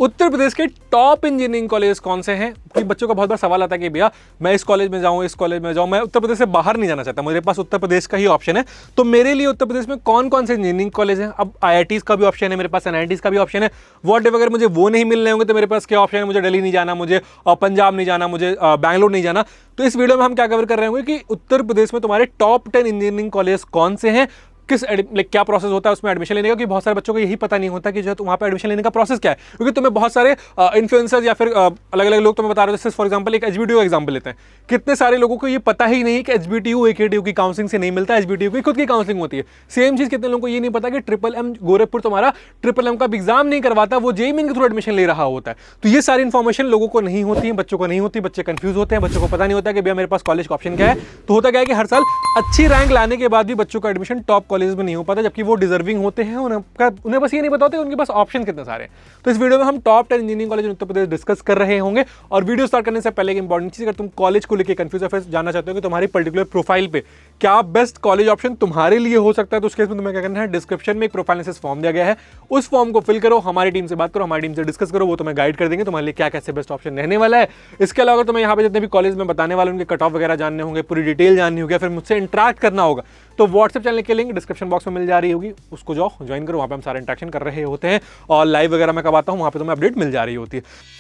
उत्तर प्रदेश के top engineering college कौन से हैं कि बच्चों का बहुत बार सवाल आता है कि भैया मैं इस कॉलेज में जाऊं, इस कॉलेज में जाऊं, मैं उत्तर प्रदेश से बाहर नहीं जाना चाहता, मेरे पास उत्तर प्रदेश का ही ऑप्शन है। तो मेरे लिए उत्तर प्रदेश में कौन कौन से इंजीनियरिंग कॉलेज हैं? अब आईआईटीज का भी ऑप्शन है, मेरे पास एनआईटीज का भी ऑप्शन है। वॉट अगर मुझे वो नहीं मिल रहे होंगे तो मेरे पास क्या ऑप्शन है? मुझे दिल्ली नहीं जाना, मुझे पंजाब नहीं जाना, मुझे बैंगलोर नहीं जाना। तो इस वीडियो में हम क्या कवर कर रहे होंगे कि उत्तर प्रदेश में तुम्हारे टॉप 10 इंजीनियरिंग कॉलेज कौन से हैं, किस क्या प्रोसेस होता है उसमें एडमिशन लेने का, क्योंकि बहुत सारे बच्चों को यही पता नहीं होता कि जो है वहाँ पे एडमिशन लेने का प्रोसेस क्या है। क्योंकि तुम्हें बहुत सारे इन्फ्लुएंसर्स या फिर अलग अलग लोग तुम्हें बता रहे हो। फॉर एग्जांपल एक एचबीटीयू एग्जांपल लेते हैं, कितने सारे लोगों को ये पता ही नहीं कि एचबीटीयू एकेटीयू की काउंसलिंग से नहीं मिलता, एचबीटीयू की खुद की काउंसलिंग होती है। सेम चीज कितने लोगों को ये नहीं पता कि ट्रिपल एम गोरखपुर तुम्हारा ट्रिपल एम का एग्जाम नहीं करवाता, वो जेईई मेन के थ्रू एडमिशन ले रहा होता है। तो ये सारी इन्फॉर्मेशन लोगों को नहीं होती है, बच्चों को नहीं होती, बच्चे कंफ्यूज होते हैं, बच्चों को पता नहीं होता कि भैया मेरे पास कॉलेज का ऑप्शन क्या है। तो होता क्या है कि हर साल अच्छी रैंक लाने के बाद भी बच्चों का एडमिशन टॉप कॉलेज में नहीं हो पाता, जबकि वो डिजर्विंग होते हैं। उन्हें बस ये नहीं पता होता उनके पास ऑप्शन कितने सारे हैं। तो इस वीडियो में हम top 10 engineering college Uttar Pradesh discuss कर रहे होंगे। और वीडियो स्टार्ट करने से पहले एक इंपॉर्टेंट चीज, अगर तुम कॉलेज को लेकर कंफ्यूज या फिर जानना चाहते हो कि तुम्हारी पर्टिकुलर प्रोफाइल पे क्या बेस्ट कॉलेज ऑप्शन तुम्हारे लिए हो सकता है, तो उस केस में तुम्हें क्या करना है, डिस्क्रिप्शन में एक प्रोफाइल एनालिसिस फॉर्म दिया गया है, उस फॉर्म को फिल करो, हमारी टीम से बात करो, हमारी टीम से डिस्कस करो, वो तुम्हें गाइड कर देंगे तुम्हारे लिए क्या कैसे बेस्ट ऑप्शन रहने वाला है। इसके अलावा तुम्हें यहाँ पे जितने भी कॉलेज में बताने वाले उनके कट ऑफ वगैरह जानने होंगे, पूरी डिटेल जाननी होगी, फिर मुझसे इंटरेक्ट करना होगा, तो व्हाट्सएप चैनल के लिंक डिस्क्रिप्शन बॉक्स में मिल जा रही होगी, उसको जाओ ज्वाइन करो, वहाँ पे हम सारे इंटरेक्शन कर रहे होते हैं और लाइव वगैरह मैं कब आता हूँ वहाँ पे तुम्हें अपडेट मिल जा रही होती है।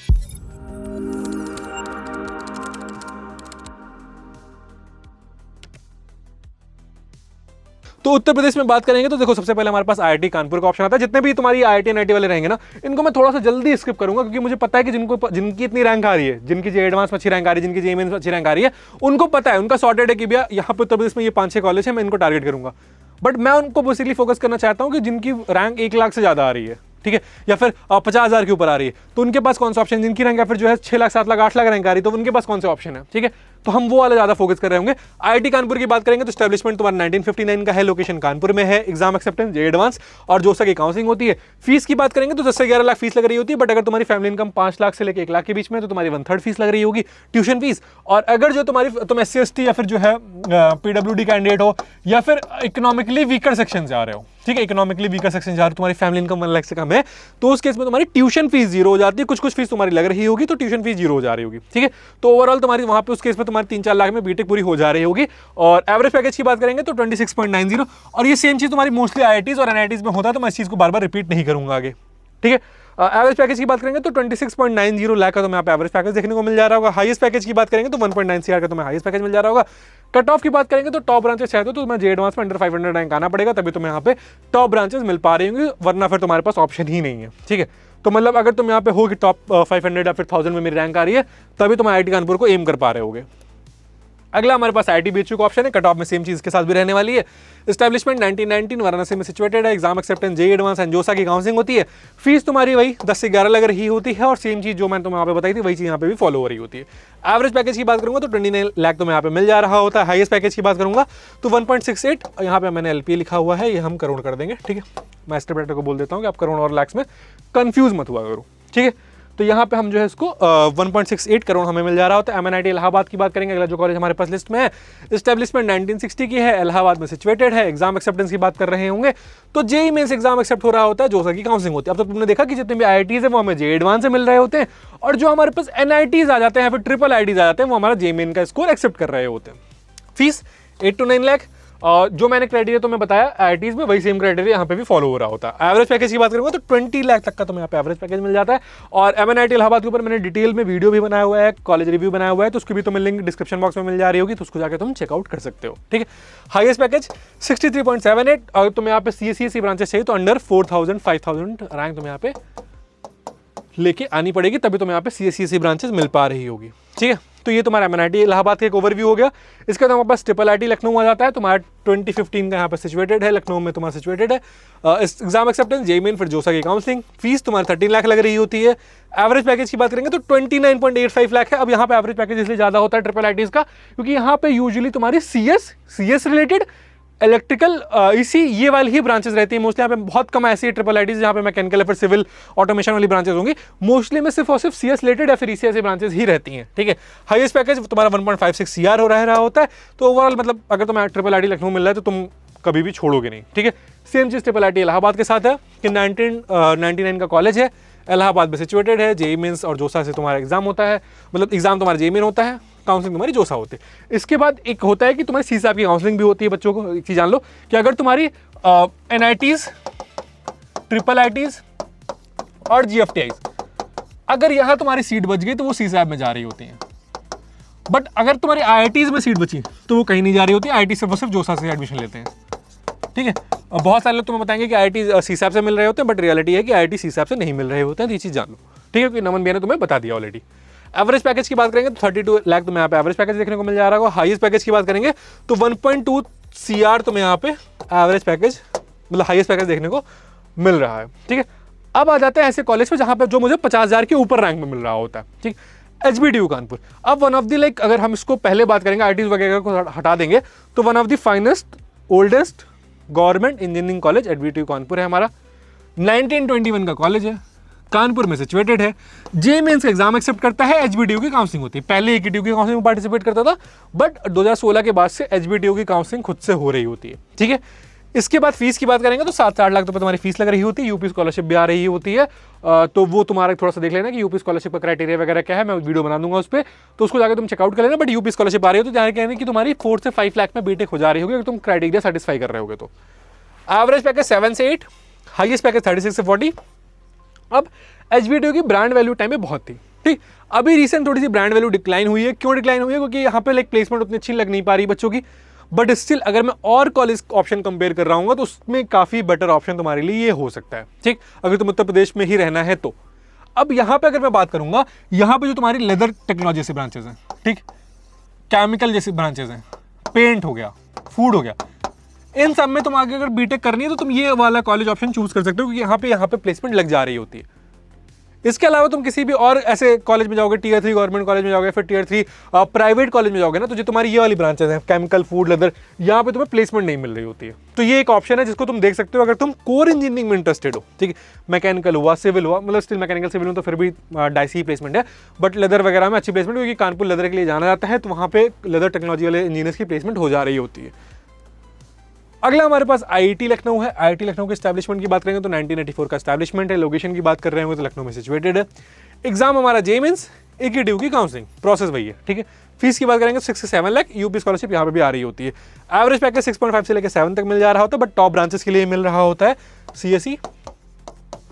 तो उत्तर प्रदेश में बात करेंगे तो देखो, सबसे पहले हमारे पास आईआईटी कानपुर का ऑप्शन आता है। जितने भी तुम्हारी आईआईटी एनआईटी वाले रहेंगे ना, इनको मैं थोड़ा सा जल्दी स्किप करूंगा, क्योंकि मुझे पता है कि जिनकी इतनी रैंक आ रही है, जिनकी जेईई एडवांस में अच्छी रैंक आ रही है, जिनकी जेईई मेंस में अच्छी रैंक आ रही है, उनको पता है, उनका सॉर्टेड है कि भैया यहाँ पे उत्तर प्रदेश में ये 5-6 कॉलेज है, मैं इनको टारगेट करूंगा। बट मैं उनको बेसिकली फोकस करना चाहता हूँ कि जिनकी रैंक 1 लाख से ज्यादा आ रही है, ठीक है, या फिर 50,000 के ऊपर आ रही है, तो उनके पास कौन सा ऑप्शन, जिनकी रैंक या फिर जो है 6 लाख 7 लाख 8 लाख रैंक आ रही है, तो उनके पास कौन से ऑप्शन है, ठीक है। तो हम वो वाले ज्यादा फोकस कर रहे होंगे। आईआईटी कानपुर की बात करेंगे तो एस्टैब्लिशमेंट तुम्हारा 1959 का है, लोकेशन कानपुर में है, एग्जाम एक्सेप्टेंस जेईई एडवांस और जोसा की काउंसलिंग होती है। फीस की बात करेंगे तो 10 से 11 लाख फीस लग रही होती है, बट अगर तुम्हारी फैमिली इनकम 5 लाख से लेकर 1 लाख के बीच में, तो तुम्हारी 1/3 फीस लग रही होगी ट्यूशन फीस। और अगर जो तुम SC ST या फिर जो है PWD कैंडिडेट हो, या फिर इकोनॉमिकली वीकर सेक्शन से आ रहे हो, ठीक है, इकोनॉमिकली वीकर सेक्शन से आ रहे हो, तुम्हारी फैमिली इनकम 1 लाख से कम है, तो उस केस में तुम्हारी ट्यूशन फीस 0 हो जाती है। कुछ फीस तुम्हारी लग रही होगी तो ट्यूशन फीस 0 हो जा रही होगी, ठीक है। तो ओवरऑल तुम्हारी वहां पे उस केस में तुम्हारी 3-4 लाख में बीटेक पूरी हो जा रही होगी। और एवरेज पैकेज की बात करेंगे तो 26.90। और ये सेम चीज तुम्हारी मोस्टली आईआईटीज और एनआईटीज में होता है, तो मैं इस चीज को बार बार रिपीट नहीं करूंगा आगे, ठीक है। एवरेज पैकेज की बात करेंगे तो 26.90 लाख का तुम्हें यहाँ पे एवरेज पैकेज देखने को मिल जा रहा होगा। हाईएस्ट पैकेज की बात करेंगे तो 1.9 CR का तुम्हें हाईएस्ट पैकेज मिल जा रहा होगा। कट ऑफ की बात करेंगे तो टॉप ब्रांचेस चाहते हो तो तुम्हें जेईई एडवांस में अंडर 500 रैंक आना पड़ेगा, तभी तुम्हें यहाँ पे टॉप ब्रांचेस मिल पा रही होंगी, वरना फिर तुम्हारे पास ऑप्शन ही नहीं है, ठीक है। तो मतलब अगर तुम यहाँ पे हो कि टॉप 500 या फिर 1000 में मेरी रैंक आ रही है, तभी तुम आईआईटी कानपुर को एम कर पा रहे होगे। अगला हमारे पास आईआईटी बीएचयू का ऑप्शन है, कट ऑफ में सेम चीज के साथ भी रहने वाली है। एस्टैब्लिशमेंट 1919 वाराणसी में सिचुएटेड है, exam acceptance JEE advance and जोसा की काउंसलिंग होती है। फीस तुम्हारी वही 10 से 11 लग रही होती है, और सेम चीज जो मैंने तुम्हें यहाँ पे बताई थी वही चीज यहाँ पे भी फॉलो हो रही होती है। एवरेज पैकेज की बात करूंगा तो 29 लाख तुम्हें यहाँ पे मिल जा रहा होता है। हाईएस्ट पैकेज की बात करूंगा तो 1.68, यहाँ पे मैंने LP लिखा हुआ है, ये हम करोड़ कर देंगे, ठीक है। मैं एस्टिमेटर को बोल देता हूँ कि आप करोड़ और लाख में कंफ्यूज मत हुआ करो, ठीक है। तो यहाँ पे हम जो है इसको 1.68 करोड़ हमें मिल जा रहा होता है। MNIT इलाहाबाद की बात करेंगे, अगला जो कॉलेज हमारे पास लिस्ट में है, एस्टैब्लिशमेंट 1960 की है, इलाहाबाद में सिचुएटेड है, एग्जाम एक्सेप्टेंस की बात कर रहे होंगे तो जेईई मेंस एग्जाम एक्सेप्ट हो रहा होता है, जोसा की काउंसलिंग होती है। अब तो तुमने देखा कि जितने भी आईआईटीज है वो हमें जेईई एडवांस से मिल रहे होते हैं, और जो हमारे पास एनआईटीज आ जाते हैं, फिर ट्रिपल आईटीज आ जाते हैं, वो हमारा जेईई मेन का स्कोर एक्सेप्ट कर रहे होते हैं। फीस 8 to 9 लाख, और जो मैंने क्राइटेरिया तुम्हें बताया आईआईटीज में, वही सेम क्राइटेरिया यहाँ पे भी फॉलो हो रहा होता है। एवरेज पैकेज की बात करूंगा तो 20 लाख तक का तुम्हें यहाँ पे एवरेज पैकेज मिल जाता है। और MNIT इलाहाबाद के ऊपर मैंने डिटेल में वीडियो भी बनाया हुआ है, कॉलेज रिव्यू बनाया हुआ है, तो उसकी भी तुम्हें लिंक डिस्क्रिप्शन बॉक्स में मिल जा रही होगी, तो उसको जाकर तुम चेकआउट कर सकते हो, ठीक है। हाईएस्ट पैकेज 63.78, और तुम्हें यहाँ पे CSE ब्रांचेस चाहिए तो अंडर 4000 5000 रैंक तुम्हें यहाँ पे लेके आनी पड़ेगी, तभी तुम्हें यहाँ पे CSE ब्रांचेस मिल पा रही होगी, ठीक है। तो ये तुम्हारा MNIT इलाहाबाद का एक ओवरव्यू हो गया। इसके बाद हमारे पास ट्रिपल आईटी लखनऊ आ जाता है, तुम्हारा 2015 का यहाँ पर सिचुएटेड है, लखनऊ में तुम्हारा सिचुएटेड है। एग्जाम एक्सेप्टेंस जेईई मेन फिर जोसा की काउंसलिंग, फीस तुम्हारी 13 लाख लग रही होती है। एवरेज पैकेज की बात करेंगे तो 29.85 लाख है। अब यहाँ पे एवरेज पैकेज इसलिए ज्यादा होता है ट्रिपल आईटीज का, क्योंकि यहाँ पे यूजुअली तुम्हारी CS रिलेटेड, इलेक्ट्रिकल, इसी ये वाली ही ब्रांचेस रहती है मोस्टली। यहाँ पे बहुत कम ऐसी ट्रिपल आईटीज जहाँ पे मैकेनिकल या फिर सिविल ऑटोमेशन वाली ब्रांचेस होंगी, मोस्टली में सिर्फ और सिर्फ CS रिलेटेड या फिर EC ऐसी ब्रांचेस ही रहती हैं, ठीक है। हाईएस्ट पैकेज तुम्हारा 1.56 CR हो रहा होता है। तो ओवरऑल मतलब अगर तुम्हें ट्रिपल आईटी लखनऊ मिल रहा है तो तुम कभी भी छोड़ोगे नहीं, ठीक है। सेम चीज ट्रिपल आईटी इलाहाबाद के साथ है कि 1999 का कॉलेज है, इलाहाबाद में सिचुएटेड है, जेईई मेंस और जोसा से तुम्हारा एग्जाम होता है, मतलब एग्जाम तुम्हारा जेईई मेन होता है, काउंसलिंग तुम्हारी जोसा होती है। इसके बाद एक होता है कि तुम्हारी सीसैप की काउंसलिंग भी होती है। बच्चों को एक चीज़ जान लो कि अगर तुम्हारी NITs, ट्रिपल IITs और GFTIs, अगर यहाँ तुम्हारी सीट बच गई तो वो सीसैप में जा रही होती हैं। बट अगर तुम्हारी IITs में सीट बची तो वो कहीं नहीं जा रही होती, IIT से वो सिर्फ जोसा से एडमिशन लेते हैं। ठीक है, और बहुत सारे लोग तुम्हें बताएंगे कि IIT सीसैप से मिल रहे होते हैं, बट रियलिटी है कि IIT सीसैप से नहीं मिल रहे होते हैं। तो ये चीज़ जान लो, ठीक है, क्योंकि नमन भैया ने तुम्हें बता दिया ऑलरेडी। एवरेज पैकेज की बात करेंगे तो 32 लाख तुम्हें यहाँ पे एवरेज पैकेज देखने को मिल जा रहा होगा। हाईएस्ट पैकेज की बात करेंगे तो 1.2 CR तुम्हें यहाँ पे एवरेज पैकेज, मतलब हाईएस्ट पैकेज देखने को मिल रहा है। ठीक है, अब आ जाते हैं ऐसे कॉलेज पे जहाँ पे जो मुझे 50,000 के ऊपर रैंक में मिल रहा होता है। ठीक, HBDU कानपुर। अब वन ऑफ द लाइक, अगर हम इसको पहले बात करेंगे IITs वगैरह को हटा देंगे तो one of the finest oldest government engineering college HBDU Kanpur है हमारा। 1921 का कॉलेज है, कानपुर में सिचुएटेड है। जेईई मेंस का एग्जाम एक्सेप्ट करता है, HBDU की काउंसलिंग होती है। पहले AKTU की काउंसलिंग में पार्टिसिपेट करता था, बट 2016 के बाद से HBDU की काउंसलिंग खुद से हो रही होती है। ठीक है, इसके बाद फीस की बात करेंगे तो 7 से 8 लाख रुपए तुम्हारी फीस लग रही होती है। यूपी स्कॉलरशिप भी आ रही होती है, तो वो तुम्हारा थोड़ा सा देख लेना कि यूपी स्कॉलरशिप का क्राइटेरिया वगैरह क्या है, मैं वीडियो बना दूंगा उस पर, तो उसको जाकर तुम चेकआउट कर लेना। बट यूपी स्कॉलरशिप आ रही हो तो जाने कहने कि तुम्हारी 4 से 5 लाख में बीटेक हो जा रही होगी अगर तुम क्राइटेरिया सेटिस्फाई कर रहे होगे तो। एवरेज पैकेज 7 से 8, हाईएस्ट पैकेज 36 से 40। अब HBDU की ब्रांड वैल्यू टाइम में बहुत थी। ठीक, अभी रिसेंट थोड़ी सी ब्रांड वैल्यू डिक्लाइन हुई है। क्यों डिक्लाइन हुई है? क्योंकि यहाँ पे लाइक प्लेसमेंट उतनी अच्छी लग नहीं पा रही बच्चों की। बट स्टिल अगर मैं और कॉलेज ऑप्शन कंपेयर कर रहा हूँ तो उसमें काफ़ी बेटर ऑप्शन तुम्हारे लिए ये हो सकता है। ठीक, अगर तुम उत्तर प्रदेश में ही रहना है तो। अब यहाँ पे अगर मैं बात करूँगा, यहाँ पे जो तुम्हारी लेदर टेक्नोलॉजी जैसी ब्रांचेज हैं, ठीक, केमिकल जैसी ब्रांचेज हैं, पेंट हो गया, फूड हो गया, इन सब में तुम आगे अगर बीटेक करनी है तो तुम ये वाला कॉलेज ऑप्शन चूज कर सकते हो, क्योंकि यहाँ पे प्लेसमेंट लग जा रही होती है। इसके अलावा तुम किसी भी और ऐसे कॉलेज में जाओगे, Tier 3 गवर्नमेंट कॉलेज में जाओगे, फिर Tier 3 प्राइवेट कॉलेज में जाओगे ना, तो जो तुम्हारी ये वाली ब्रांचेज हैं, केमिकल, फूड, लेदर, यहाँ पे तुम्हें प्लेसमेंट नहीं मिल रही होती है। तो ये एक ऑप्शन है जिसको तुम देख सकते हो अगर तुम कोर इंजीनियरिंग में इंटरेस्टेड हो। ठीक है, मैकेनिकल हुआ, सिविल हुआ, मतलब स्टिल मैकेनिकल सिविल में तो फिर भी डाइसी प्लेसमेंट है, बट लेदर वगैरह में अच्छी प्लेसमेंट, क्योंकि कानपुर लेदर के लिए जाना जाता है, तो वहाँ पे लेदर टेक्नोलॉजी वाले इंजीनियर्स की प्लेसमेंट हो जा रही होती है। अगला हमारे पास IIT लखनऊ है। IIT लखनऊ के एस्टैब्लिशमेंट की बात करेंगे तो 1984 का एस्टैब्लिशमेंट है। लोकेशन की बात कर रहे होंगे तो लखनऊ में सिचुएटेड है। एग्जाम हमारा जेईई मेंस, AKTU की काउंसलिंग प्रोसेस वही है। ठीक है, फीस की बात करेंगे 6 से 7 लाख, यूपी स्कॉलरशिप यहाँ पे भी आ रही होती है। एवरेज पैकेज 6.5 से लेकर 7 तक मिल जा रहा होता है, बट टॉप ब्रांचेस के लिए मिल रहा होता है CSE,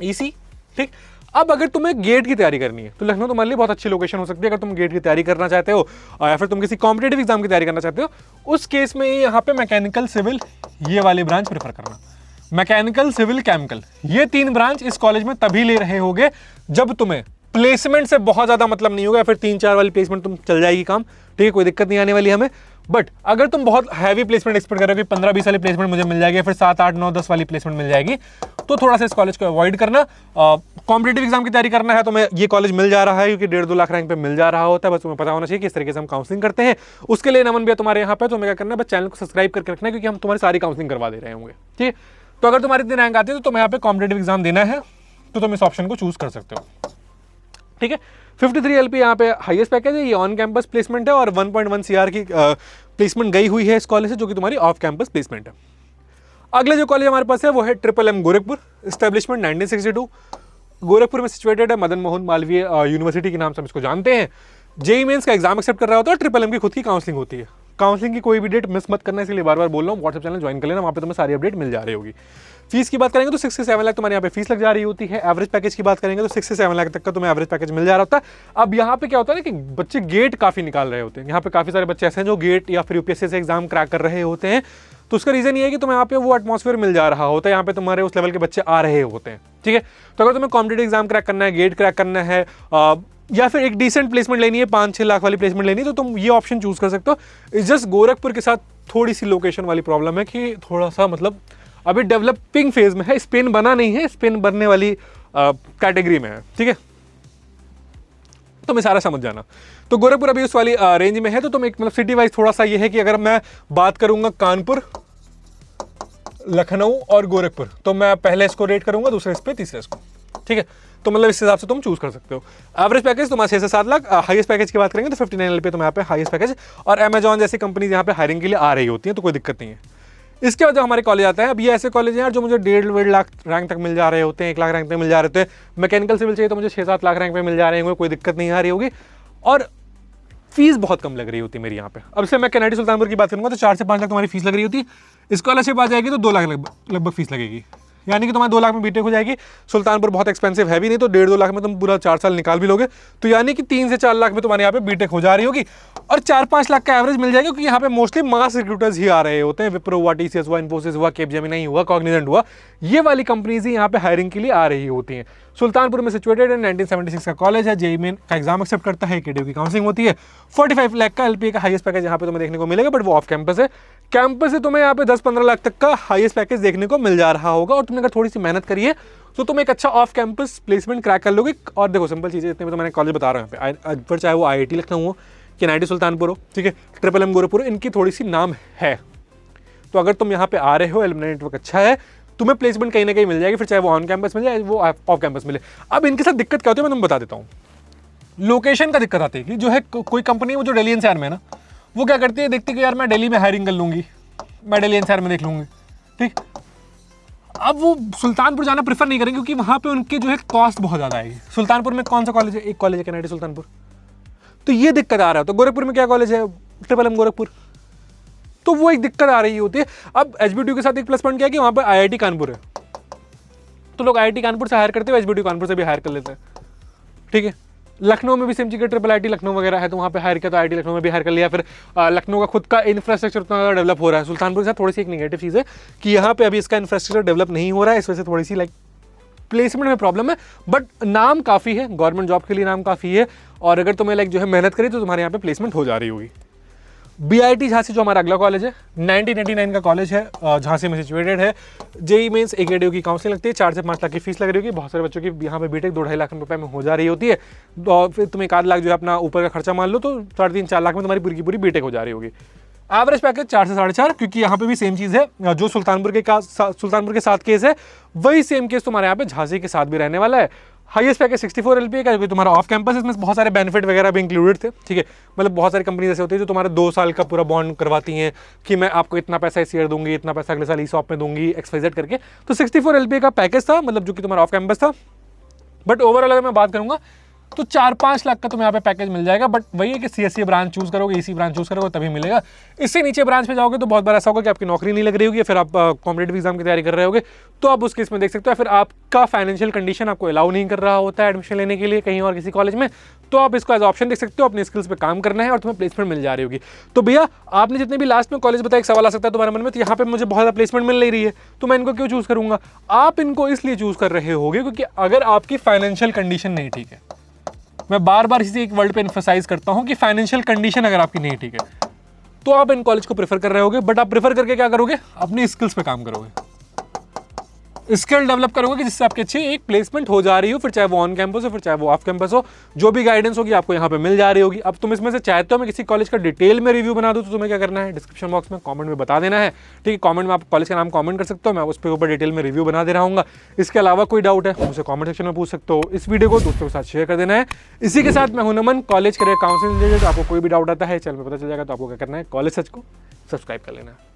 EC। ठीक, अब अगर तुम्हें गेट की तैयारी करनी है तो लखनऊ तुम्हारे लिए बहुत अच्छी लोकेशन हो सकती है। अगर तुम गेट की तैयारी करना चाहते हो या फिर तुम किसी कॉम्पिटेटिव एग्जाम की तैयारी करना चाहते हो, उस केस में यहाँ पे मैकेनिकल, सिविल, ये वाली ब्रांच प्रेफर करना। मैकेनिकल, सिविल, केमिकल, ये 3 ब्रांच इस कॉलेज में तभी ले रहे होगे जब तुम्हें प्लेसमेंट से बहुत ज्यादा मतलब नहीं होगा, फिर 3-4 वाली प्लेसमेंट तुम चल जाएगी काम। ठीक है, कोई दिक्कत नहीं आने वाली हमें। बट अगर तुम बहुत हैवी प्लेसमेंट एक्सपेक्ट कर रहे हो कि 15-20 वाली प्लेसमेंट मुझे मिल जाएगी, फिर 7, 8, 9, 10 वाली प्लेसमेंट मिल जाएगी, तो थोड़ा सा इस कॉलेज को अवॉइड करना। कॉम्पिटेटिव एग्जाम की तैयारी करना है तो मैं ये कॉलेज मिल जा रहा है, क्योंकि 1.5-2 लाख रैंक पे मिल जा रहा होता है। बस तुम्हें पता होना चाहिए कि इस तरीके से हम काउंसलिंग करते हैं। उसके लिए नमन भैया तुम्हारे यहाँ पे, तो मैं क्या करना है, बस चैनल को सब्सक्राइब करके रखना है, क्योंकि हम तुम्हारी सारी काउंसलिंग करवा दे रहे होंगे। ठीक है, तो अगर तुम्हारी इतनी रैंक आती है तो तुम्हें यहाँ पे कॉम्पिटेटिव एग्जाम देना है तो तुम इस ऑप्शन को चूज कर सकते हो। ठीक है, 53 LP यहाँ पे हाईएस्ट पैकेज है, ये ऑन कैंपस प्लेसमेंट है, और 1.1 CR की प्लेसमेंट गई हुई है इस कॉलेज से, जो कि तुम्हारी ऑफ कैंपस प्लेसमेंट है। अगले जो कॉलेज हमारे पास है वो है MMM गोरखपुर, एस्टैब्लिशमेंट 1962, गोरखपुर में सिचुएटेड है। मदन मोहन मालवीय यूनिवर्सिटी के नाम से हम इसको जानते हैं। जेईई मेंस का एग्जाम एक्सेप्ट कर रहा होता है, MMM की खुद की काउंसलिंग होती है। काउंसलिंग की कोई भी डेट मिस मत करना, इसलिए बार बार बोल रहा हूँ, व्हाट्सएप चैनल ज्वाइन कर लेना, वहाँ पे तुम्हें सारी अपडेट मिल जा रही होगी। फीस की बात करेंगे तो 6 से 7 लाख तुम्हारे यहाँ पे फीस लग जा रही होती है। एवरेज पैकेज की बात करेंगे तो 6 से 7 लाख तक का तुम्हें एवरेज पैकेज मिल जा रहा होता है। अब यहाँ पे क्या होता है ना कि बच्चे गेट काफ़ी निकाल रहे होते हैं। यहाँ पे काफ़ी सारे बच्चे ऐसे हैं जो गेट या फिर UPSC से एग्जाम क्रैक कर रहे होते हैं, तो उसका रीज़न ये है कि तुम्हें यहाँ पे वो एटमॉस्फेयर मिल जा रहा होता है, यहाँ पे तुम्हारे उस लेवल के बच्चे आ रहे होते हैं। ठीक है, तो अगर तुम्हें कॉम्पिटेटिव एग्जाम क्रैक करना है, गेट क्रैक करना है, या फिर एक डिसेंट प्लेसमेंट लेनी है, 5-6 लाख वाली प्लेसमेंट लेनी है, तो तुम ये ऑप्शन चूज कर सकते हो। इस जस्ट गोरखपुर के साथ थोड़ी सी लोकेशन वाली प्रॉब्लम है कि थोड़ा सा मतलब अभी डेवलपिंग फेज में है, स्पेन बना नहीं है, स्पेन बनने वाली कैटेगरी में है। ठीक है, तुम सारा समझ जाना। तो गोरखपुर अभी उस वाली रेंज में है, तो तुम एक मतलब सिटी वाइज थोड़ा सा ये है कि अगर मैं बात करूंगा कानपुर, लखनऊ और गोरखपुर, तो मैं पहले इसको रेट करूंगा, दूसरे इस पे, तीसरे इसको। ठीक है, तो मतलब इस हिसाब से तुम चूज कर सकते हो। एवरेज पैकेज तुम्हारा 6 से 7 लाख। हाईएस्ट पैकेज की बात करेंगे तो 59 LP तुम्हें यहाँ पे हाईएस्ट पैकेज, और अमेजॉन जैसी कंपनीज यहाँ पे हायरिंग के लिए आ रही होती हैं, तो कोई दिक्कत नहीं है। इसके बाद जो हमारे कॉलेज आता है, अब ये ऐसे कॉलेज हैं यार जो मुझे 1.5 लाख रैंक तक मिल जा रहे होते हैं, 1 लाख रैंक तक मिल जा रहे होते हैं। मैकेनिकल सिविल चाहिए तो मुझे 6-7 लाख रैंक पे मिल जा रहे होंगे, कोई दिक्कत नहीं आ रही होगी, और फीस बहुत कम लग रही होती है मेरी यहाँ पे। अब से मैं कनाडी सुल्तानपुर की बात करूँगा तो 4 से 5 लाख तुम्हारी फीस लग रही होती है। स्कॉलरशिप आ जाएगी तो 2 लाख लगभग फीस लगेगी, यानी कि तुम्हारे 2 लाख में बीटेक हो जाएगी। सुल्तानपुर बहुत एक्सपेंसिव है भी नहीं, तो 1.5-2 लाख में तुम पूरा 4 साल निकाल भी लोगे, तो यानी कि 3 से 4 लाख में तुम्हारे यहाँ पे बीटेक हो जा रही होगी, और 4-5 लाख का एवरेज मिल जाएगा, क्योंकि यहाँ पे मोस्टली मास रिक्रूटर्स ही आ रहे होते हैं। विप्रो हुआ, टीसीएस हुआ, इन्फोसिस हुआ, कैपजेमिनी हुआ, कॉग्निजेंट हुआ, ये वाली कंपनीज ही यहाँ पे हायरिंग के लिए आ रही होती हैं। सुल्तानपुर में सिचुएटेड है, 1976 का कॉलेज है, जेईई मेन का एग्जाम एक्सेप्ट करता है, केडीयू की काउंसलिंग होती है। 45 लाख का एलपीए का हाईएस्ट पैकेज यहाँ पे तुम्हें देखने को मिलेगा, बट वो ऑफ कैंपस है। कैंपस से तुम्हें यहाँ पे 10-15 लाख तक का हाईएस्ट पैकेज देखने को मिल जा रहा होगा, और तुमने अगर थोड़ी सी मेहनत करी है तो तुम एक अच्छा ऑफ कैंपस प्लेसमेंट क्रैक कर लोगे। और देखो सिंपल चीज़ें, जितने भी तो मैंने कॉलेज बता रहा हूँ यहाँ पे, पर चाहे वो आईआईटी लखनऊ हो कि NIT सुल्तानपुर हो, ठीक है, ट्रिपल M गोरखपुर, इनकी थोड़ी सी नाम है। तो अगर तुम यहाँ पे आ रहे हो, एलुमनाई नेटवर्क अच्छा है, तुम्हें प्लेसमेंट कहीं ना कहीं मिल जाएगी, फिर चाहे वो ऑन कैंपस मिले, वो ऑफ कैंपस मिले। अब इनके साथ दिक्कत क्या होती है मैं तुम्हें बता देता हूँ। लोकेशन का दिक्कत आती है कि जो है कोई कंपनी वो जो दिल्ली एनसीआर में है ना, वो क्या करती है, देखती है कि यार मैं दिल्ली में हायरिंग कर लूँगी, मैं दिल्ली एनसीआर में देख लूँगी, ठीक। अब वो सुल्तानपुर जाना प्रेफर नहीं करेंगे, क्योंकि वहाँ पे उनके जो है कॉस्ट बहुत ज़्यादा आएगी। सुल्तानपुर में कौन सा कॉलेज है? एक कॉलेज है NIT सुल्तानपुर, तो ये दिक्कत आ रहा है। तो गोरखपुर में क्या कॉलेज है? ट्रिपल M गोरखपुर, तो वो एक दिक्कत आ रही होती है। अब HBDU के साथ एक प्लस पॉइंट क्या है कि वहाँ पे IIT कानपुर है, तो लोग IIT कानपुर से हायर करते हैं, HBDU कानपुर से भी हायर कर लेते हैं, ठीक है। लखनऊ में भी सेम चीज़, ट्रिपल IIT लखनऊ वगैरह है, तो वहाँ पे हायर किया तो IIT लखनऊ में भी हायर कर लिया। फिर लखनऊ का खुद का इंफ्रास्ट्रक्चर उतना ज़्यादा डेवलप हो रहा है। सुल्तानपुर के साथ थोड़ी सी एक नेगेटिव चीज़ है कि यहाँ पे अभी इसका इंफ्रास्ट्रक्चर डेवलप नहीं हो रहा है, इस वजह से थोड़ी सी लाइक प्लेसमेंट में प्रॉब्लम है, बट नाम काफ़ी है, गवर्नमेंट जॉब के लिए नाम काफ़ी है, और अगर तुम्हें लाइक जो है मेहनत करी तो तुम्हारे यहाँ पे प्लेसमेंट हो जा रही होगी। BIT झांसी जो हमारा अगला कॉलेज है, 1989 का कॉलेज है, झांसी में सिचुएटेड है। जेईई मेंस केडीयू की काउंसलिंग लगती है, 4 से 5 लाख की फीस लग रही होगी। बहुत सारे बच्चों की यहाँ पे बीटेक 2-2.5 लाख रुपए में हो जा रही होती है, और फिर तुम 1-8 लाख जो है अपना ऊपर का खर्चा मान लो, तो 3.5-4 लाख में तुम्हारी पूरी की पूरी बीटेक हो जा रही होगी। एवरेज पैकेज 4 से 4.5, क्योंकि यहाँ पे भी सेम चीज़ है, जो सुल्तानपुर के साथ केस है, वही सेम केस तुम्हारे यहाँ पे झांसी के साथ भी रहने वाला है। हाईएस्ट पैकेज 64 LPA का, क्योंकि तुम्हारा ऑफ कैंपस, इसमें बहुत सारे बेनिफिट वगैरह भी इंक्लूडेड थे, ठीक है। मतलब बहुत सारी कंपनी ऐसे होती है जो तुम्हारा 2 साल का पूरा बॉन्ड करवाती हैं कि मैं आपको इतना पैसा इस ईयर दूंगी, इतना पैसा अगले साल ESOP में दूंगी, XYZ करके। तो 64 LPA का पैकेज था, मतलब जो कि तुम्हारा ऑफ कैंपस था। बट ओवरऑल अगर मैं बात करूंगा तो 4-5 लाख का तुम्हें यहाँ पे पैकेज मिल जाएगा, बट वही है कि CSE ब्रांच चूज करोगे, EC ब्रांच चूज करोगे तभी मिलेगा। इससे नीचे ब्रांच पे जाओगे तो बहुत बार ऐसा होगा कि आपकी नौकरी नहीं लग रही होगी, फिर आप कॉम्पिटिटिव एग्जाम की तैयारी कर रहे होगे, तो आप उस केस में देख सकते हो, फिर आपका फाइनेंशियल कंडीशन आपको अलाउ नहीं कर रहा होता है एडमिशन लेने के लिए कहीं और किसी कॉलेज में, तो आप इसको एज ऑप्शन देख सकते हो। अपने स्किल्स पे काम करना है और तुम्हें प्लेसमेंट मिल जा रही होगी। तो भैया आपने जितने भी लास्ट में कॉलेज बताया, एक सवाल आ सकता है तुम्हारे मन में, तो यहाँ पे मुझे बहुत ज़्यादा प्लेसमेंट मिल नहीं रही है, तो मैं इनको क्यों चूज करूंगा? आप इनको इसलिए चूज कर रहे होगे क्योंकि अगर आपकी फाइनेंशियल कंडीशन नहीं ठीक है, मैं बार बार इसी एक वर्ड पे एम्फसाइज करता हूं कि फाइनेंशियल कंडीशन अगर आपकी नहीं ठीक है तो आप इन कॉलेज को प्रेफर कर रहे होगे, बट आप प्रेफर करके क्या करोगे? अपनी स्किल्स पे काम करोगे, स्किल डेवलप करोगे कि जिससे आपकी अच्छी एक प्लेसमेंट हो जा रही हो, फिर चाहे वो ऑन कैंपस हो, फिर चाहे वो ऑफ कैंपस हो, जो भी गाइडेंस होगी आपको यहाँ पे मिल जा रही होगी। अब तुम इसमें से चाहते हो मैं किसी कॉलेज का डिटेल में रिव्यू बना दूं, तो तुम्हें क्या करना है? डिस्क्रिप्शन बॉक्स में कमेंट में बता देना है, ठीक है। कमेंट में आप कॉलेज का नाम कमेंट कर सकते हो, मैं उस पर ऊपर डिटेल में रिव्यू बना दे रहा हूँ। इसके अलावा कोई डाउट है मुझसे कॉमेंट सेक्शन में पूछ सकते हो। इस वीडियो को दोस्तों के साथ शेयर कर देना है। इसी के साथ मैं हूं नमन, कॉलेज करियर काउंसलिंग रिलेटेड। आपको कोई भी डाउट आता है चैनल में पता चल जाएगा, तो आपको क्या करना है? कॉलेज सच को सब्सक्राइब कर लेना है।